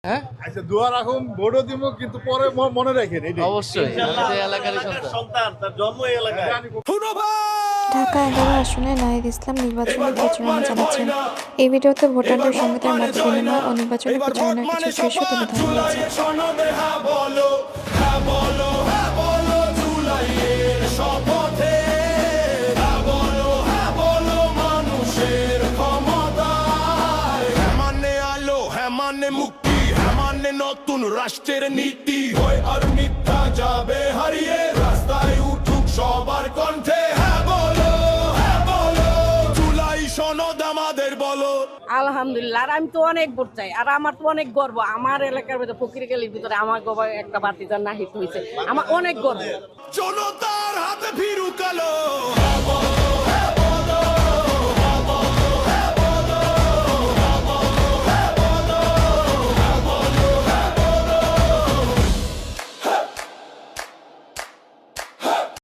হ্যাঁ আচ্ছা দোয়া রাখুন, ভোটও দিব, কিন্তু পরে মনে রাখেন এটাই। অবশ্যই আমি তো এলাকারই সন্তান। তার জন্ম এই এলাকায়। ঢাকা ১১ আসনে নাহিদ ইসলাম নির্বাচনী প্রচারণা চালাচ্ছেন। এই ভিডিওতে ভোটারদের সঙ্গে তার মত বিনিময় ও নির্বাচনী প্রচারণার কিছু দৃশ্য তুলে ধরা হয়েছে। নতুন রাষ্ট্রের নীতি হয় আর মিথ্যা যাবে হারিয়ে, রাস্তায় উঠুক সবার কণ্ঠে হ্যাঁ বলো, জুলাই সনদ আমাদের বলো। আলহামদুলিল্লাহ, আর আমি তো অনেক ভোট চাই, আর আমার তো অনেক গর্ব আমার এলাকার ভিতরে ফকিরগালির ভিতরে আমার গবাই একটা বাতিজার নাহিদ হয়েছে, আমার অনেক গর্ব। জনতার হাতে ফিরুক আলো।